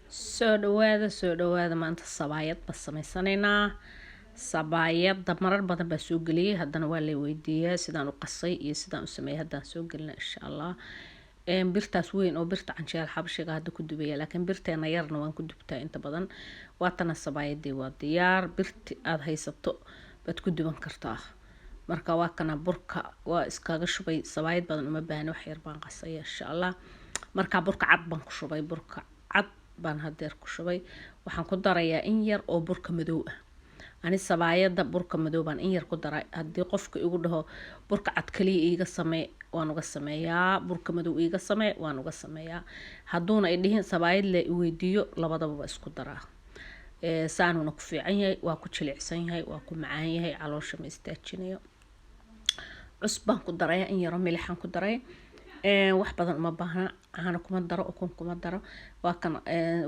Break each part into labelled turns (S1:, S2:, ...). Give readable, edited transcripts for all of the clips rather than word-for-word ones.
S1: soo dhawaada maanta sabaayad ba samaysanayna sabaayadda marar badan baa soo geliyay haddana waa la weydiiyaa sidaan u qasay iyo sidaan u sameeyay haddaan soo gelina insha Allah birtaas weyn oo birta canjeel xabashiga hadda ku dubaya laakiin birteena yarna waan ku dubtaa inta badan waatana sabaayadii waa diyaar birti aad haysato baad ku duban kartaa marka waa kana burka waa iskaga shubay sabaayad badan uma baahna wax yar baan qasay insha Allah marka burka cad baan ku shubay burka cad baan hadeer ku shubay waxaan ku darayaa in yar oo burka madow ah ani sabaayada burka madow baan in yar ku daray hadii qofka igu dhaho burka cad kaliya iiga samee waan uga sameeyaa burka madow iiga samee waan uga sameeyaa haduuna ay dhihin sabaayad la weydiiyo labadaba waa isku daraa saanuna ku fiican yahay waa ku jilicsan yahay waa ku macaan yahay caloosha ma istaajinayo cusbaan ku daray in yar oo milixan ku daray wax badan uma baahna caano kuma daro ukun kuma daro waa kan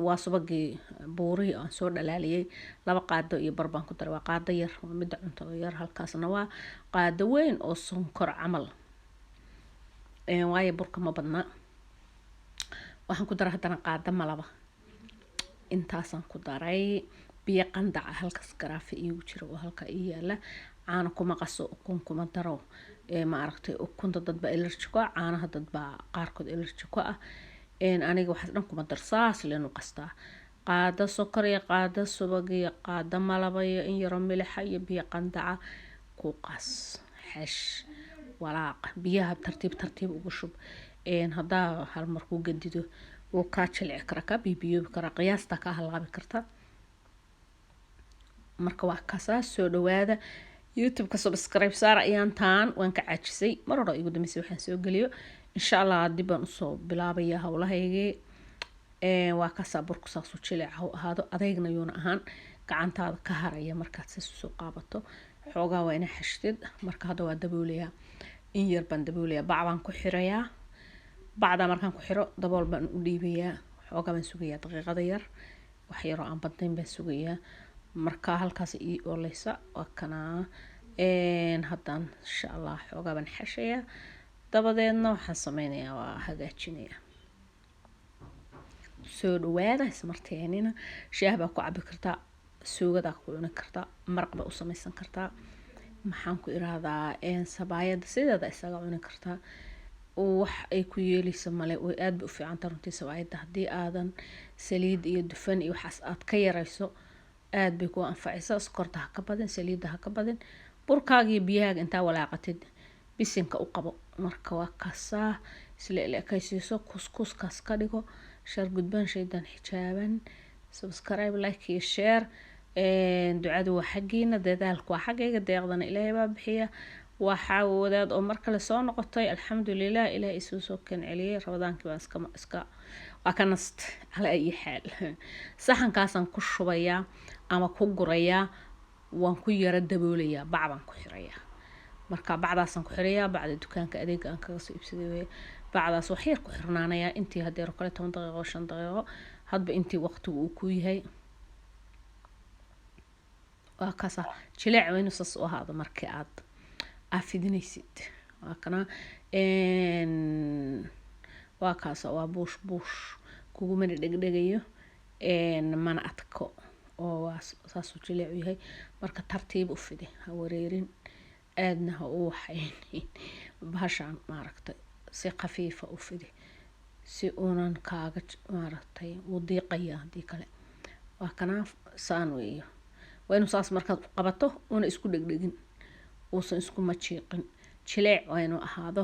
S1: waa subagii buuri aan soo dhalaaliyay laba qaado iyo barbaan ku daray waa qaado yar mid cunto yar halkaasna waa qaado weyn oo sonkor camal waaye burka ma badna waxaan ku daray hadana qaado malaba intaasan ku daray biyo qandac halkaas garaafa iigu jira oo halka ii yaala caano kuma qaso ukun kuma daro ma aragtay ukunta dad ba allergy ku ah caanaha dad ba qaarkood allergy ku ah aniga waxa dhan kuma darsaas leenu qastaa qaado sokor iyo qaado subag iyo qaado malaba iyo in yar oo milix iyo biyo qandaca ku qas xash walaaq biyaha tartiib ugu shub hadaa hal mar ku gadido oo ka jilci kara ka bibiyo kara qiyaasta ka halaabi karta marka wax ka soo dhawaada YouTube ka subscribe saar ayaan taan waan ka caajisay mar hore igu dambeysay waxaan soo galiyo insha Allah dib aan soo bilaabaya hawlahayga waa ka saburku saas u jilec ahaado adeegna yoona ahaan gacantaada ka haraya markaad si soo qaabato xoogaa waa ina xashtid marka hada waa daboolaya in yar baan daboolaya bacbaan ku xirayaa bacda markaan ku xiro dabool baan u dhiibayaa xoogaa baan sugayaa daqiiqada yar wax yar oo aan badnayn baan sugayaa marka halkaas ii oleysa waa kana haddaan insha Allah xoogaa baan xashaya dabadeedna waxaan sameynayaa waa hagaajinayaa soo dhawaada ismarteenina shaah baa ku cabi kartaa suugada ku cuni kartaa maraq baa u samaysan kartaa maxaan ku iraadaa sabaayada sideeda isaga cuni kartaa wax ay ku yeelayso male way aad u fiican tahay runtii sabaayada hadii aadan saliid iyo dufan iyo waxaas aad ka yarayso aad bay ku anfacaysaa sokorta ha ka badin saliidda ha ka badin burkaaga iyo biyahaaga intaa walaaqatid bisinka u qabo marka waa kasaa isla ekaysiiso kuskuskaas ka dhigo shar gudbaan shaydan xijaaban subscribe like iyo share ducadu waa xaqiina dadaalku waa xaqayga deeqdana ilaahay baa bixiya waxa wadaad oo mar kale soo noqotay alxamdulillaah ilaahay isoo soo kan celiyay rabadaankii baa iska waa ka nast ala ay xaal saxankaasan ku shubayaa ama ku gurayaa waan ku yara daboolayaa bacbaan ku xirayaa marka bacdaasan ku xirayaa bacda dukaanka adeega aan kaga soo iibsaday way bacdaas wax yar ku xirnaanaya intii hadeer kale 10 daqiiqo 5 daqiiqo hadba intii waqtigu uu ku yahay waa kaasa jilaac weyn soo soo ahaado markii aad afidinaysid waa kana waa kaasa waa buush kugu mari dhegdhegayo mana adko oo saas u jilaac yahay marka tartiib u fidi ha wareerin aadna ha u waxayn bahashan maaragtay si khafiifa u fidi si uunan kaaga maaragtay u diiqaya hadii kale waa kana saan weeyo waa inuu saas markaad qabato una isku dhegdhegin uusan isku majiiqin jilaac waa inuu ahaado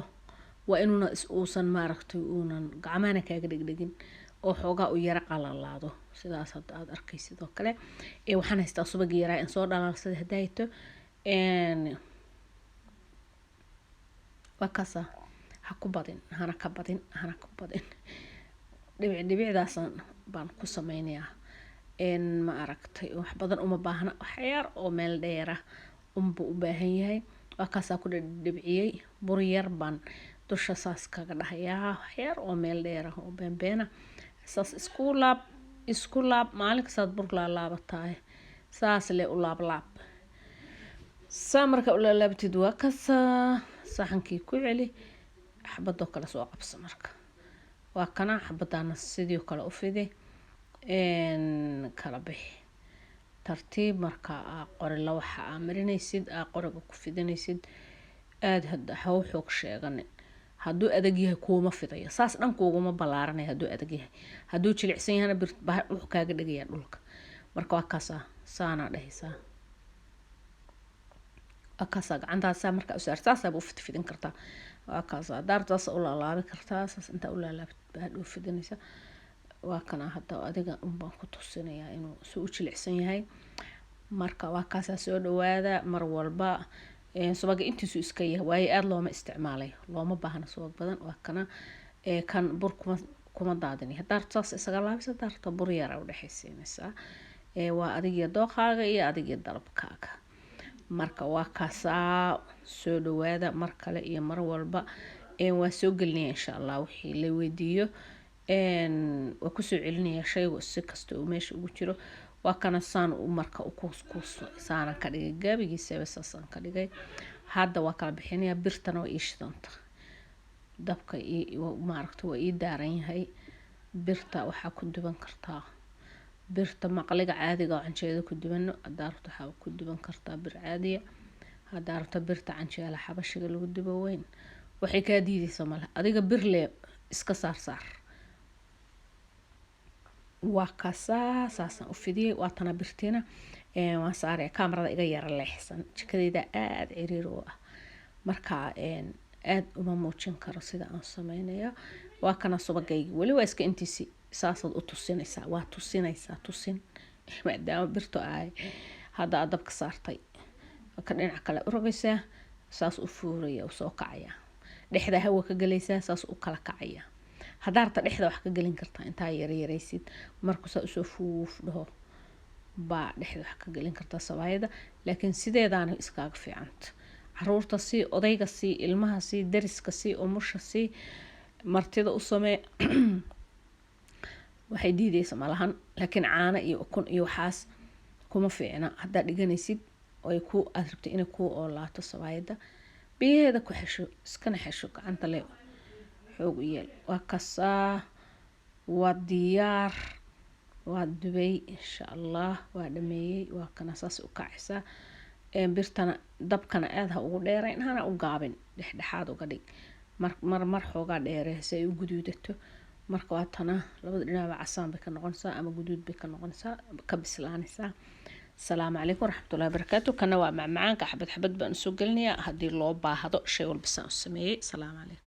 S1: waa inuuna uusan maaragtay uunan gacmana kaaga dhegdhegin oo xoogaa u yara qalalaado sidaas hadda aad arkaysid oo kale waxaan haystaa subag yaraa in soo dhalaalsada hadayto wakasa ha ku badin hana ka badin dhibicdaasan baan ku sameynayaa ma aragtay wax badan uma baahna wax yar oo meel dheera unbu u baahan yahay wakasa ku dhibciyay bur yar baan dusha saas kaga dhahayaa wax yar oo meel dheera oo beenbeena saas isku laab maalin kasta bur laabatay saas le u laab samarka u laabtid waa kasa saxankii ku celi xabado kala soo qabso marka waa kana xabadana sidoo kale u fidi kala bixi tartiib marka qori la waxa marinaysid qoriga ku fidinaysid aad hadda ha u xoog sheeganin hadduu adag yahay kuuma fidayo saas dhan kuuguma ballaaranay hadduu adag yahay hadduu jilicsan yahana wuxuu kaaga dhagayaa dhulka marka waa kaasaa saanaa dhahaysaa akaasaa gacantaasa markaa u saar saasaaba u fidfidin kartaa waa kaasaa daartaas u laalaabi kartaa saas intaa u laalaabid baa hadhow fidinaysa waa kana hadda adiga unbaan ku tusinayaa inuu si u jilicsan yahay marka waa kaasaa soo dhawaada mar walba subaga intiisu iska yahay waayo aada looma isticmaalayo looma baahna subag badan waa kana kan bur kuma daadinay hadaarto saas isaga laabisa daarto bur yara u dhexaysiinaysaa waa adigiyo dooqaaga iyo adigiyo dalabkaaga marka waa kaasaa soo dhawaada mar kale iyo mar walba waa soo gelinaya insha allah wixii la weydiiyo waa kusoo celinaya shaygu si kasta uu meesha ugu jiro waa kana saan marka u kuuskuus saanan ka dhigay gaabigiisaba saasaan ka dhigay hadda waa kala bixinaya birtana waa ii shidanta dabka maaragta waa ii daaran yahay birta waxaa ku duban kartaa birta maqliga caadiga oo canjeeda ku dubano hadaa rabto waxaa ku duban kartaa bir caadiya hadaa rabto birta canjeela xabashiga lagu dubo weyn waxay kaa diidaysa male adiga bir le iska saar waa kaasaa saasaan u fidiyey waa tana birtiina waan saaraya kaamarada iga yara leexsan jikadeyda aada ciriir u ah marka aada uma muujin karo sida aan sameynayo waa kana subagaygi weli waa iska intiisi saasaad u tusinaysaa waa tusin maadaama birto ahay hadda aad dabka saartay ka dhinaca kale u rogaysaa saas u fuuraya u soo kacaya dhexda hawa ka galaysaa saas u kala kacaya haddaa rabta dhexda wax ka gelin kartaa intaa yaraysid markuu saa usoo fuuf dhaho baa dhexda wax ka gelin kartaa sabaayada laakiin sideedaana iskaaga fiicanta caruurta sii odayga sii ilmaha sii dariska sii umusha sii martida u samee waxay diidaysa malahan laakiin caano iyo ukun iyo waxaas kuma fiicna haddaa dhiganaysid ay ku aad rabta inay ku oolaato sabaayada biyaheeda ku xesho iskana xesho gacanta le xoog u yeel waa kasaa waa diyaar waa dubay insha allah waa dhameeyey waa kana saas u kacaysaa birtana dabkana aada ha ugu dheerayn hana u gaabin dhexdhexaad uga dhig mar xoogaa dheere si ay u guduudato marka waa tana labada dhinaca casaan bay ka noqonaysaa ama guduud bay ka noqonaysaa ka bislaanaysaa السلام عليكم ورحمة الله وبركاته كنا ومع معانك حبة بان سوق لنا هدي الله باهدو شيء والبسان السمية. السلام عليكم.